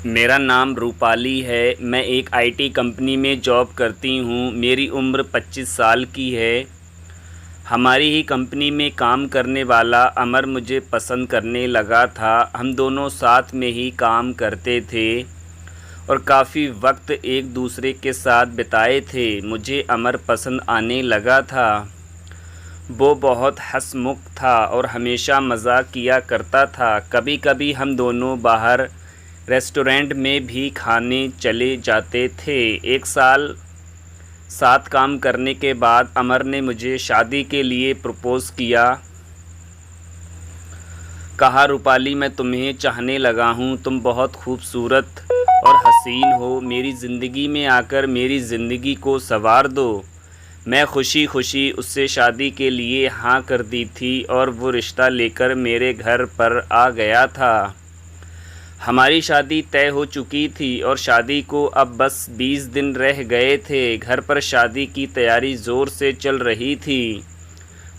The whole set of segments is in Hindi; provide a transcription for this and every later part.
मेरा नाम रूपाली है। मैं एक आईटी कंपनी में जॉब करती हूँ। मेरी उम्र 25 साल की है। हमारी ही कंपनी में काम करने वाला अमर मुझे पसंद करने लगा था। हम दोनों साथ में ही काम करते थे और काफ़ी वक्त एक दूसरे के साथ बिताए थे। मुझे अमर पसंद आने लगा था। वो बहुत हंसमुख था और हमेशा मज़ाक किया करता था। कभी कभी हम दोनों बाहर रेस्टोरेंट में भी खाने चले जाते थे। एक साल साथ काम करने के बाद अमर ने मुझे शादी के लिए प्रपोज़ किया। कहा, रूपाली, मैं तुम्हें चाहने लगा हूँ। तुम बहुत खूबसूरत और हसीन हो। मेरी ज़िंदगी में आकर मेरी ज़िंदगी को संवार दो। मैं खुशी खुशी उससे शादी के लिए हाँ कर दी थी और वो रिश्ता लेकर मेरे घर पर आ गया था। हमारी शादी तय हो चुकी थी और शादी को अब बस 20 दिन रह गए थे। घर पर शादी की तैयारी ज़ोर से चल रही थी,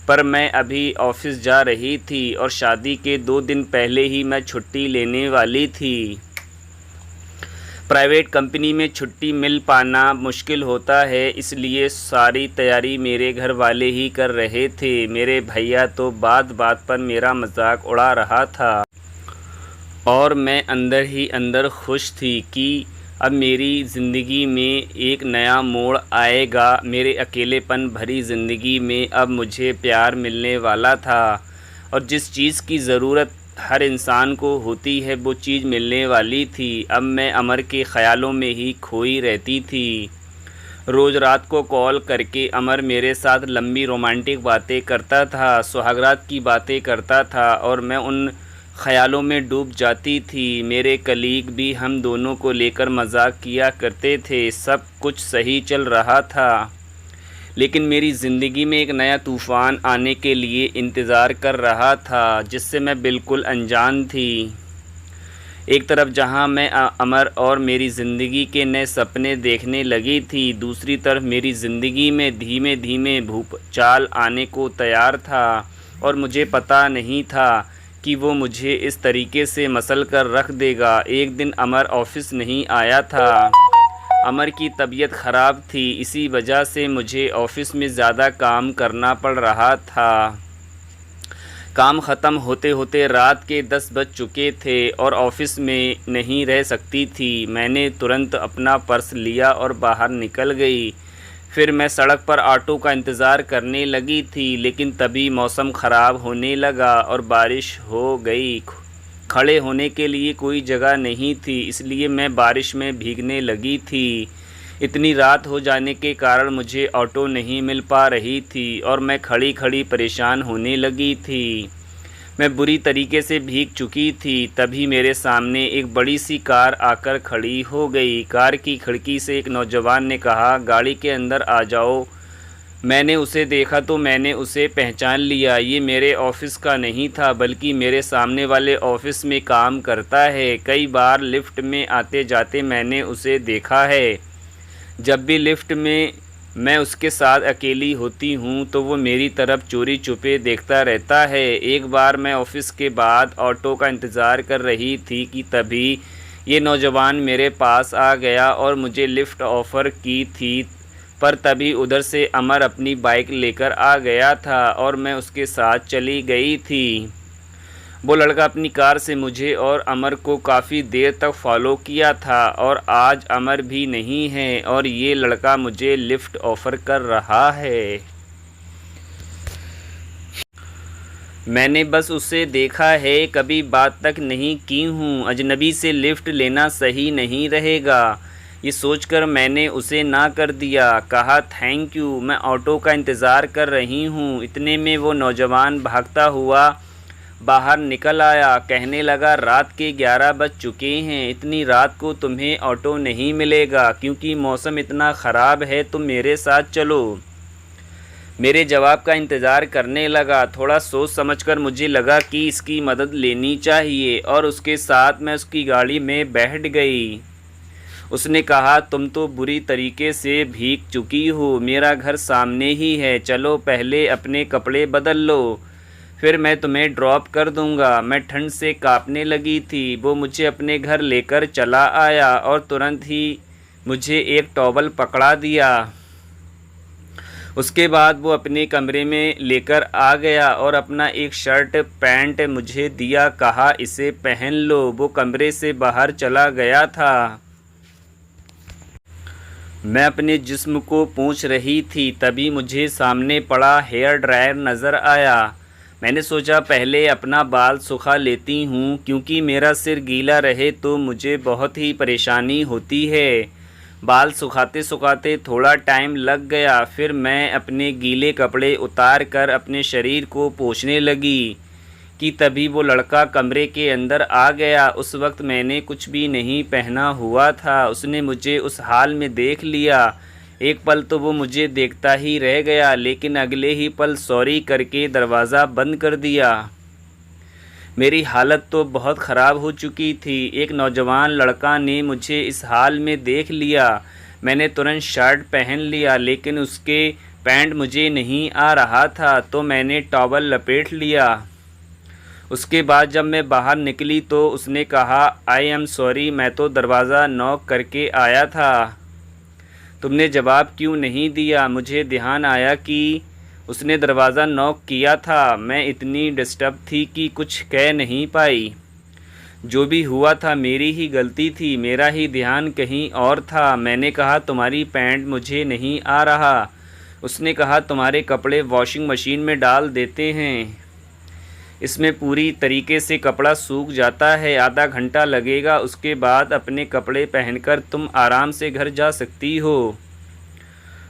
पर मैं अभी ऑफिस जा रही थी और शादी के 2 दिन पहले ही मैं छुट्टी लेने वाली थी। प्राइवेट कंपनी में छुट्टी मिल पाना मुश्किल होता है, इसलिए सारी तैयारी मेरे घर वाले ही कर रहे थे। मेरे भैया तो बात बात पर मेरा मजाक उड़ा रहा था और मैं अंदर ही अंदर खुश थी कि अब मेरी ज़िंदगी में एक नया मोड़ आएगा। मेरे अकेलेपन भरी ज़िंदगी में अब मुझे प्यार मिलने वाला था और जिस चीज़ की ज़रूरत हर इंसान को होती है वो चीज़ मिलने वाली थी। अब मैं अमर के ख़यालों में ही खोई रहती थी। रोज़ रात को कॉल करके अमर मेरे साथ लंबी रोमांटिक बातें करता था, सुहागरात की बातें करता था और मैं उन ख़यालों में डूब जाती थी। मेरे कलीग भी हम दोनों को लेकर मजाक किया करते थे। सब कुछ सही चल रहा था, लेकिन मेरी ज़िंदगी में एक नया तूफ़ान आने के लिए इंतज़ार कर रहा था, जिससे मैं बिल्कुल अनजान थी। एक तरफ जहां मैं अमर और मेरी ज़िंदगी के नए सपने देखने लगी थी, दूसरी तरफ मेरी ज़िंदगी में धीमे धीमे भूचाल आने को तैयार था और मुझे पता नहीं था कि वो मुझे इस तरीके से मसल कर रख देगा। एक दिन अमर ऑफिस नहीं आया था। अमर की तबीयत ख़राब थी, इसी वजह से मुझे ऑफिस में ज़्यादा काम करना पड़ रहा था। काम ख़त्म होते होते रात के 10 बज चुके थे और ऑफिस में नहीं रह सकती थी। मैंने तुरंत अपना पर्स लिया और बाहर निकल गई। फिर मैं सड़क पर ऑटो का इंतज़ार करने लगी थी, लेकिन तभी मौसम ख़राब होने लगा और बारिश हो गई। खड़े होने के लिए कोई जगह नहीं थी, इसलिए मैं बारिश में भीगने लगी थी। इतनी रात हो जाने के कारण मुझे ऑटो नहीं मिल पा रही थी और मैं खड़ी खड़ी परेशान होने लगी थी। मैं बुरी तरीके से भीग चुकी थी। तभी मेरे सामने एक बड़ी सी कार आकर खड़ी हो गई। कार की खिड़की से एक नौजवान ने कहा, गाड़ी के अंदर आ जाओ। मैंने उसे देखा तो मैंने उसे पहचान लिया। ये मेरे ऑफिस का नहीं था, बल्कि मेरे सामने वाले ऑफिस में काम करता है। कई बार लिफ्ट में आते जाते मैंने उसे देखा है। जब भी लिफ्ट में मैं उसके साथ अकेली होती हूँ तो वो मेरी तरफ चोरी छुपे देखता रहता है। एक बार मैं ऑफिस के बाद ऑटो का इंतज़ार कर रही थी कि तभी ये नौजवान मेरे पास आ गया और मुझे लिफ्ट ऑफ़र की थी, पर तभी उधर से अमर अपनी बाइक लेकर आ गया था और मैं उसके साथ चली गई थी। वो लड़का अपनी कार से मुझे और अमर को काफ़ी देर तक फॉलो किया था और आज अमर भी नहीं है और ये लड़का मुझे लिफ्ट ऑफ़र कर रहा है। मैंने बस उसे देखा है, कभी बात तक नहीं की हूँ। अजनबी से लिफ्ट लेना सही नहीं रहेगा, ये सोचकर मैंने उसे ना कर दिया। कहा, थैंक यू, मैं ऑटो का इंतज़ार कर रही हूँ। इतने में वो नौजवान भागता हुआ बाहर निकल आया। कहने लगा, रात के 11 बज चुके हैं। इतनी रात को तुम्हें ऑटो नहीं मिलेगा क्योंकि मौसम इतना ख़राब है। तुम मेरे साथ चलो। मेरे जवाब का इंतज़ार करने लगा। थोड़ा सोच समझकर मुझे लगा कि इसकी मदद लेनी चाहिए और उसके साथ मैं उसकी गाड़ी में बैठ गई। उसने कहा, तुम तो बुरी तरीके से भीग चुकी हो। मेरा घर सामने ही है, चलो पहले अपने कपड़े बदल लो। फिर मैं तुम्हें ड्रॉप कर दूंगा। मैं ठंड से कांपने लगी थी। वो मुझे अपने घर लेकर चला आया और तुरंत ही मुझे एक टॉवल पकड़ा दिया। उसके बाद वो अपने कमरे में लेकर आ गया और अपना एक शर्ट पैंट मुझे दिया, कहा इसे पहन लो। वो कमरे से बाहर चला गया था। मैं अपने जिस्म को पोंछ रही थी, तभी मुझे सामने पड़ा हेयर ड्रायर नज़र आया। मैंने सोचा पहले अपना बाल सुखा लेती हूँ, क्योंकि मेरा सिर गीला रहे तो मुझे बहुत ही परेशानी होती है। बाल सुखाते सुखाते थोड़ा टाइम लग गया। फिर मैं अपने गीले कपड़े उतार कर अपने शरीर को पोंछने लगी कि तभी वो लड़का कमरे के अंदर आ गया। उस वक्त मैंने कुछ भी नहीं पहना हुआ था। उसने मुझे उस हाल में देख लिया। एक पल तो वो मुझे देखता ही रह गया, लेकिन अगले ही पल सॉरी करके दरवाज़ा बंद कर दिया। मेरी हालत तो बहुत ख़राब हो चुकी थी। एक नौजवान लड़का ने मुझे इस हाल में देख लिया। मैंने तुरंत शर्ट पहन लिया, लेकिन उसके पैंट मुझे नहीं आ रहा था, तो मैंने टॉवल लपेट लिया। उसके बाद जब मैं बाहर निकली तो उसने कहा, आई एम सॉरी, मैं तो दरवाज़ा नॉक करके आया था, तुमने जवाब क्यों नहीं दिया। मुझे ध्यान आया कि उसने दरवाज़ा नॉक किया था। मैं इतनी डिस्टर्ब थी कि कुछ कह नहीं पाई। जो भी हुआ था मेरी ही गलती थी, मेरा ही ध्यान कहीं और था। मैंने कहा तुम्हारी पैंट मुझे नहीं आ रहा। उसने कहा तुम्हारे कपड़े वॉशिंग मशीन में डाल देते हैं, इसमें पूरी तरीके से कपड़ा सूख जाता है, आधा घंटा लगेगा, उसके बाद अपने कपड़े पहनकर तुम आराम से घर जा सकती हो।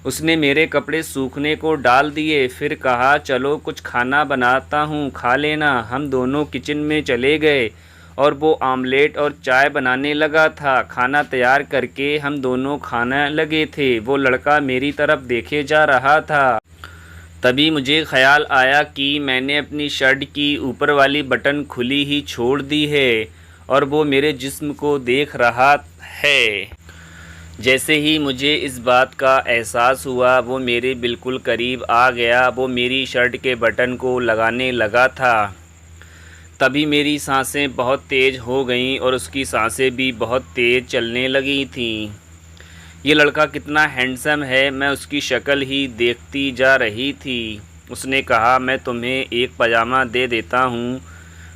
उसने मेरे कपड़े सूखने को डाल दिए। फिर कहा चलो कुछ खाना बनाता हूँ, खा लेना। हम दोनों किचन में चले गए और वो आमलेट और चाय बनाने लगा था। खाना तैयार करके हम दोनों खाने लगे थे। वो लड़का मेरी तरफ देखे जा रहा था। तभी मुझे ख्याल आया कि मैंने अपनी शर्ट की ऊपर वाली बटन खुली ही छोड़ दी है और वो मेरे जिस्म को देख रहा है। जैसे ही मुझे इस बात का एहसास हुआ, वो मेरे बिल्कुल करीब आ गया। वो मेरी शर्ट के बटन को लगाने लगा था। तभी मेरी सांसें बहुत तेज़ हो गईं और उसकी सांसें भी बहुत तेज़ चलने लगी थीं। ये लड़का कितना हैंडसम है, मैं उसकी शक्ल ही देखती जा रही थी। उसने कहा मैं तुम्हें एक पजामा दे देता हूँ,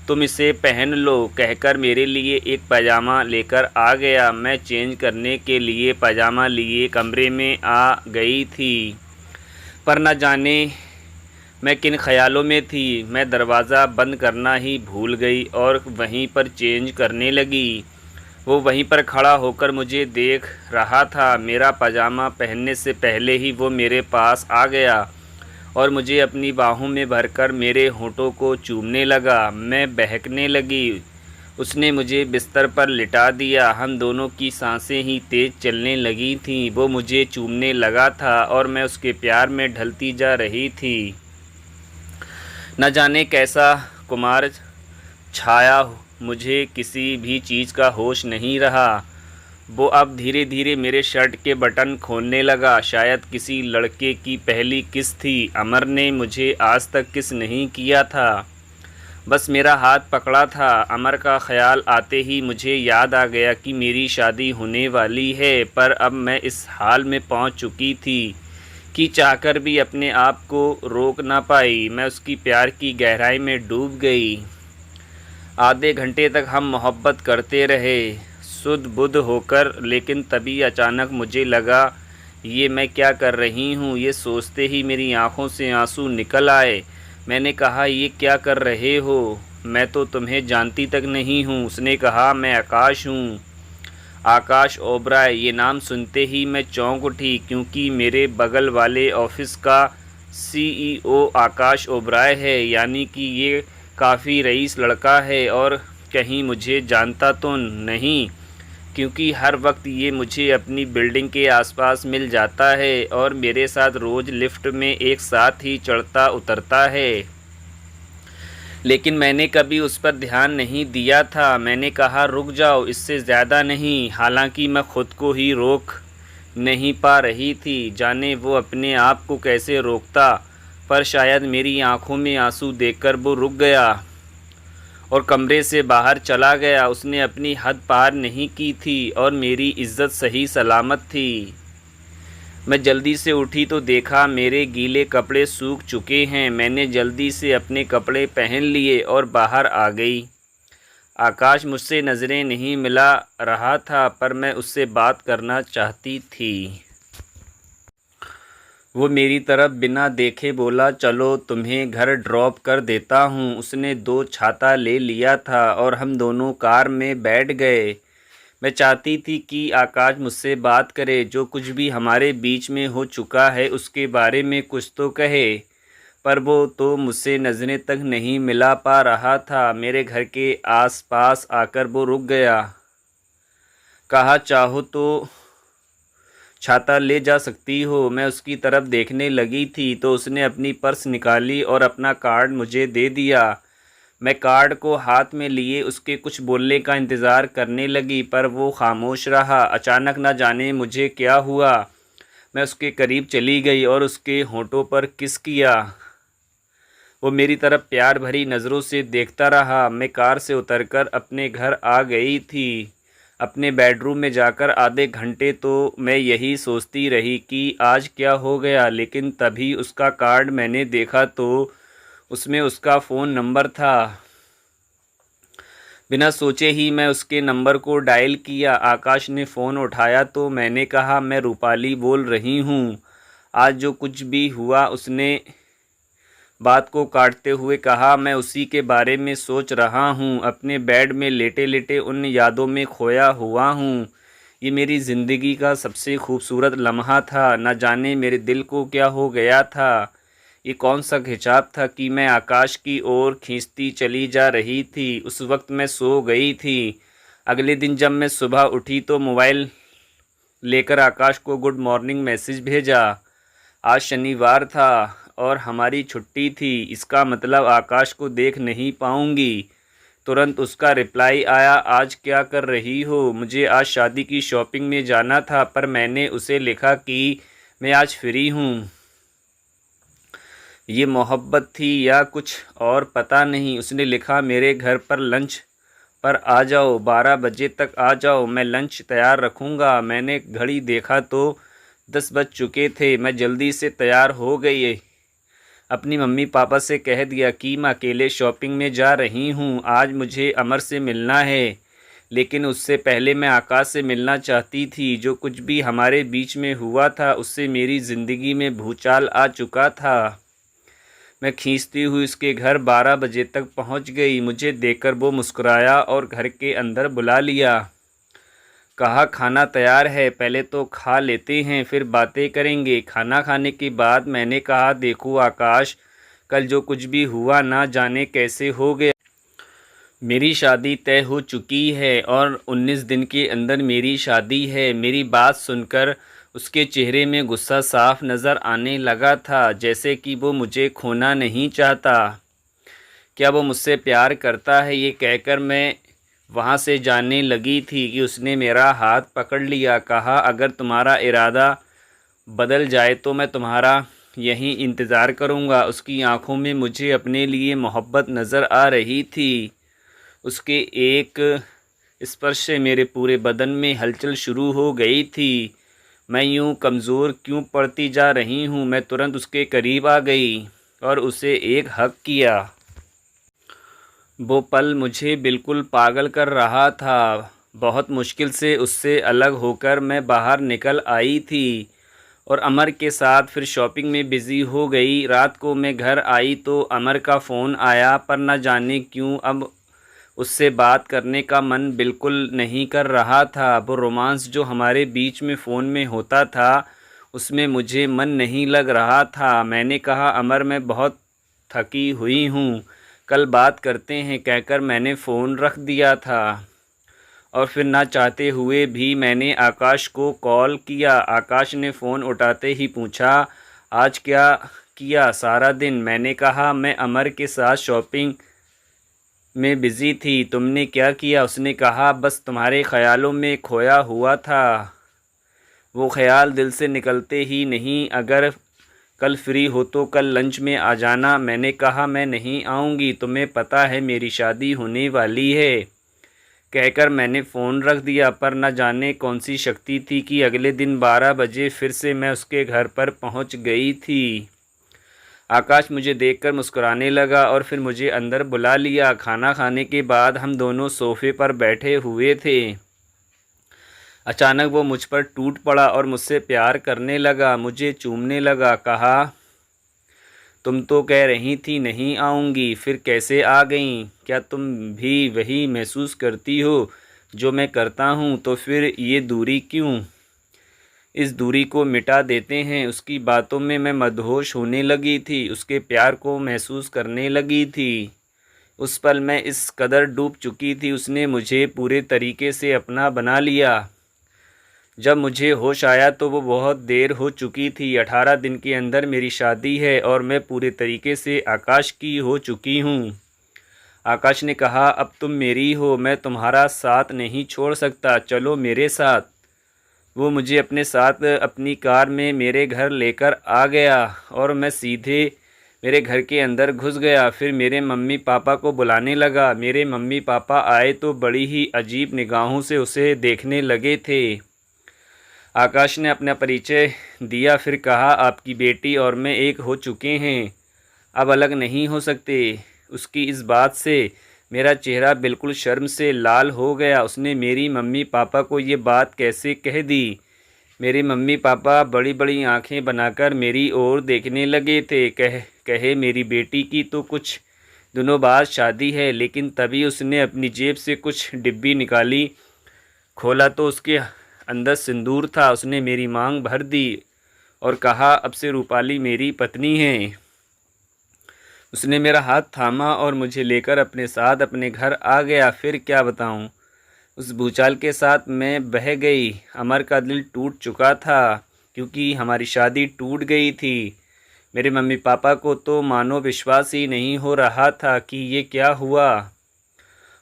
तुम इसे पहन लो, कहकर मेरे लिए एक पजामा लेकर आ गया। मैं चेंज करने के लिए पजामा लिए कमरे में आ गई थी, पर न जाने मैं किन ख्यालों में थी। मैं दरवाज़ा बंद करना ही भूल गई और वहीं पर चेंज करने लगी। वो वहीं पर खड़ा होकर मुझे देख रहा था। मेरा पजामा पहनने से पहले ही वो मेरे पास आ गया और मुझे अपनी बाहों में भरकर मेरे होंठों को चूमने लगा। मैं बहकने लगी। उसने मुझे बिस्तर पर लिटा दिया। हम दोनों की सांसें ही तेज़ चलने लगी थीं। वो मुझे चूमने लगा था और मैं उसके प्यार में ढलती जा रही थी। न जाने कैसा खुमार छाया, मुझे किसी भी चीज़ का होश नहीं रहा। वो अब धीरे धीरे मेरे शर्ट के बटन खोलने लगा। शायद किसी लड़के की पहली किस थी। अमर ने मुझे आज तक किस नहीं किया था, बस मेरा हाथ पकड़ा था। अमर का ख्याल आते ही मुझे याद आ गया कि मेरी शादी होने वाली है, पर अब मैं इस हाल में पहुंच चुकी थी कि चाहकर भी अपने आप को रोक ना पाई। मैं उसकी प्यार की गहराई में डूब गई। आधे घंटे तक हम मोहब्बत करते रहे सुध बुध होकर, लेकिन तभी अचानक मुझे लगा ये मैं क्या कर रही हूँ। ये सोचते ही मेरी आँखों से आंसू निकल आए। मैंने कहा ये क्या कर रहे हो, मैं तो तुम्हें जानती तक नहीं हूँ। उसने कहा मैं आकाश हूँ, आकाश ओबराय। ये नाम सुनते ही मैं चौंक उठी, क्योंकि मेरे बगल वाले ऑफिस का CEO आकाश ओबराय है, यानी कि ये काफ़ी रईस लड़का है। और कहीं मुझे जानता तो नहीं, क्योंकि हर वक्त ये मुझे अपनी बिल्डिंग के आसपास मिल जाता है और मेरे साथ रोज़ लिफ्ट में एक साथ ही चढ़ता उतरता है। लेकिन मैंने कभी उस पर ध्यान नहीं दिया था। मैंने कहा रुक जाओ, इससे ज़्यादा नहीं। हालांकि मैं ख़ुद को ही रोक नहीं पा रही थी। जाने वो अपने आप को कैसे रोकता। पर शायद मेरी आंखों में आंसू देखकर वो रुक गया और कमरे से बाहर चला गया। उसने अपनी हद पार नहीं की थी और मेरी इज़्ज़त सही सलामत थी। मैं जल्दी से उठी तो देखा मेरे गीले कपड़े सूख चुके हैं। मैंने जल्दी से अपने कपड़े पहन लिए और बाहर आ गई। आकाश मुझसे नज़रें नहीं मिला रहा था, पर मैं उससे बात करना चाहती थी। वो मेरी तरफ बिना देखे बोला, चलो तुम्हें घर ड्रॉप कर देता हूँ। उसने 2 छाता ले लिया था और हम दोनों कार में बैठ गए। मैं चाहती थी कि आकाश मुझसे बात करे, जो कुछ भी हमारे बीच में हो चुका है उसके बारे में कुछ तो कहे, पर वो तो मुझसे नज़रें तक नहीं मिला पा रहा था। मेरे घर के आसपास आकर वो रुक गया। कहा, चाहो तो छाता ले जा सकती हो। मैं उसकी तरफ देखने लगी थी तो उसने अपनी पर्स निकाली और अपना कार्ड मुझे दे दिया। मैं कार्ड को हाथ में लिए उसके कुछ बोलने का इंतज़ार करने लगी, पर वो खामोश रहा। अचानक न जाने मुझे क्या हुआ, मैं उसके करीब चली गई और उसके होंठों पर किस किया। वो मेरी तरफ प्यार भरी नज़रों से देखता रहा। मैं कार से उतरकर अपने घर आ गई थी। अपने बेडरूम में जाकर आधे घंटे तो मैं यही सोचती रही कि आज क्या हो गया, लेकिन तभी उसका कार्ड मैंने देखा तो उसमें उसका फ़ोन नंबर था। बिना सोचे ही मैं उसके नंबर को डायल किया। आकाश ने फ़ोन उठाया तो मैंने कहा, मैं रूपाली बोल रही हूँ। आज जो कुछ भी हुआ, उसने बात को काटते हुए कहा, मैं उसी के बारे में सोच रहा हूँ। अपने बेड में लेटे लेटे उन यादों में खोया हुआ हूँ। ये मेरी ज़िंदगी का सबसे खूबसूरत लम्हा था। न जाने मेरे दिल को क्या हो गया था। ये कौन सा खिंचाव था कि मैं आकाश की ओर खींचती चली जा रही थी। उस वक्त मैं सो गई थी। अगले दिन जब मैं सुबह उठी तो मोबाइल लेकर आकाश को गुड मॉर्निंग मैसेज भेजा। आज शनिवार था और हमारी छुट्टी थी। इसका मतलब आकाश को देख नहीं पाऊंगी। तुरंत उसका रिप्लाई आया, आज क्या कर रही हो? मुझे आज शादी की शॉपिंग में जाना था, पर मैंने उसे लिखा कि मैं आज फ्री हूँ। ये मोहब्बत थी या कुछ और पता नहीं। उसने लिखा, मेरे घर पर लंच पर आ जाओ, 12 बजे तक आ जाओ, मैं लंच तैयार रखूँगा। मैंने घड़ी देखा तो 10 बज चुके थे। मैं जल्दी से तैयार हो गई। अपनी मम्मी पापा से कह दिया कि मैं अकेले शॉपिंग में जा रही हूँ। आज मुझे अमर से मिलना है, लेकिन उससे पहले मैं आकाश से मिलना चाहती थी। जो कुछ भी हमारे बीच में हुआ था उससे मेरी ज़िंदगी में भूचाल आ चुका था। मैं खींचती हुई उसके घर 12 बजे तक पहुँच गई। मुझे देखकर वो मुस्कुराया और घर के अंदर बुला लिया। कहा, खाना तैयार है, पहले तो खा लेते हैं फिर बातें करेंगे। खाना खाने के बाद मैंने कहा, देखो आकाश, कल जो कुछ भी हुआ ना जाने कैसे हो गया। मेरी शादी तय हो चुकी है और 19 दिन के अंदर मेरी शादी है। मेरी बात सुनकर उसके चेहरे में गुस्सा साफ नज़र आने लगा था, जैसे कि वो मुझे खोना नहीं चाहता। क्या वो मुझसे प्यार करता है? ये कहकर मैं वहाँ से जाने लगी थी कि उसने मेरा हाथ पकड़ लिया। कहा, अगर तुम्हारा इरादा बदल जाए तो मैं तुम्हारा यहीं इंतज़ार करूँगा। उसकी आंखों में मुझे अपने लिए मोहब्बत नज़र आ रही थी। उसके एक स्पर्श से मेरे पूरे बदन में हलचल शुरू हो गई थी। मैं यूँ कमज़ोर क्यों पड़ती जा रही हूँ? मैं तुरंत उसके करीब आ गई और उसे एक हग किया। वो पल मुझे बिल्कुल पागल कर रहा था। बहुत मुश्किल से उससे अलग होकर मैं बाहर निकल आई थी और अमर के साथ फिर शॉपिंग में बिज़ी हो गई। रात को मैं घर आई तो अमर का फ़ोन आया, पर न जाने क्यों अब उससे बात करने का मन बिल्कुल नहीं कर रहा था। वो रोमांस जो हमारे बीच में फ़ोन में होता था उसमें मुझे मन नहीं लग रहा था। मैंने कहा, अमर, मैं बहुत थकी हुई हूँ, कल बात करते हैं कहकर मैंने फ़ोन रख दिया था। और फिर ना चाहते हुए भी मैंने आकाश को कॉल किया। आकाश ने फ़ोन उठाते ही पूछा, आज क्या किया सारा दिन? मैंने कहा, मैं अमर के साथ शॉपिंग में बिज़ी थी। तुमने क्या किया? उसने कहा, बस तुम्हारे ख़यालों में खोया हुआ था। वो ख्याल दिल से निकलते ही नहीं। अगर कल फ्री हो तो कल लंच में आ जाना। मैंने कहा मैं नहीं आऊँगी, तुम्हें पता है मेरी शादी होने वाली है। कहकर मैंने फ़ोन रख दिया, पर न जाने कौन सी शक्ति थी कि अगले दिन 12 बजे फिर से मैं उसके घर पर पहुंच गई थी। आकाश मुझे देखकर मुस्कुराने लगा और फिर मुझे अंदर बुला लिया। खाना खाने के बाद हम दोनों सोफ़े पर बैठे हुए थे। अचानक वो मुझ पर टूट पड़ा और मुझसे प्यार करने लगा, मुझे चूमने लगा। कहा, तुम तो कह रही थी नहीं आऊँगी, फिर कैसे आ गई? क्या तुम भी वही महसूस करती हो जो मैं करता हूँ? तो फिर ये दूरी क्यों? इस दूरी को मिटा देते हैं। उसकी बातों में मैं मदहोश होने लगी थी, उसके प्यार को महसूस करने लगी थी। उस पल मैं इस कदर डूब चुकी थी, उसने मुझे पूरे तरीके से अपना बना लिया। जब मुझे होश आया तो वो बहुत देर हो चुकी थी। 18 दिन के अंदर मेरी शादी है और मैं पूरे तरीके से आकाश की हो चुकी हूँ। आकाश ने कहा, अब तुम मेरी हो, मैं तुम्हारा साथ नहीं छोड़ सकता, चलो मेरे साथ। वो मुझे अपने साथ अपनी कार में मेरे घर लेकर आ गया और मैं सीधे मेरे घर के अंदर घुस गया। फिर मेरे मम्मी पापा को बुलाने लगा। मेरे मम्मी पापा आए तो बड़ी ही अजीब निगाहों से उसे देखने लगे थे। आकाश ने अपना परिचय दिया, फिर कहा, आपकी बेटी और मैं एक हो चुके हैं, अब अलग नहीं हो सकते। उसकी इस बात से मेरा चेहरा बिल्कुल शर्म से लाल हो गया। उसने मेरी मम्मी पापा को ये बात कैसे कह दी? मेरे मम्मी पापा बड़ी बड़ी आंखें बनाकर मेरी ओर देखने लगे थे। कहे मेरी बेटी की तो कुछ दिनों बाद शादी है। लेकिन तभी उसने अपनी जेब से कुछ डिब्बी निकाली, खोला तो उसके अंदर सिंदूर था। उसने मेरी मांग भर दी और कहा, अब से रूपाली मेरी पत्नी है। उसने मेरा हाथ थामा और मुझे लेकर अपने साथ अपने घर आ गया। फिर क्या बताऊं, उस भूचाल के साथ मैं बह गई। अमर का दिल टूट चुका था क्योंकि हमारी शादी टूट गई थी। मेरे मम्मी पापा को तो मानो विश्वास ही नहीं हो रहा था कि ये क्या हुआ,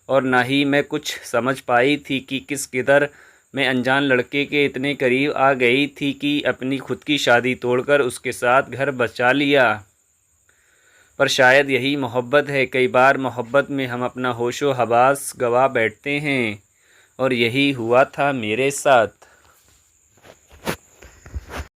और ना ही मैं कुछ समझ पाई थी कि किस किधर मैं अनजान लड़के के इतने करीब आ गई थी कि अपनी खुद की शादी तोड़कर उसके साथ घर बचा लिया। पर शायद यही मोहब्बत है। कई बार मोहब्बत में हम अपना होशो हवास गवा बैठते हैं और यही हुआ था मेरे साथ।